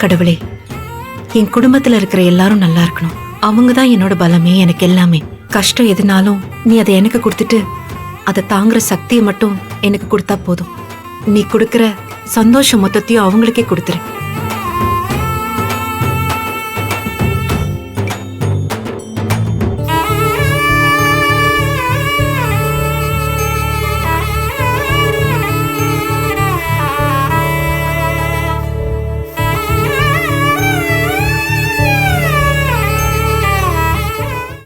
கடவுளே, என் குடும்பத்துல இருக்கிற எல்லாரும் நல்லா இருக்கணும். அவங்கதான் என்னோட பலமே, எனக்கு எல்லாமே. கஷ்டம் எதுனாலும் நீ அதை எனக்கு கொடுத்துட்டு அதை தாங்குற சக்தியை மட்டும் எனக்கு கொடுத்தா போதும். நீ கொடுக்கிற சந்தோஷம் மொத்தத்தையும் அவங்களுக்கே கொடுத்துரு.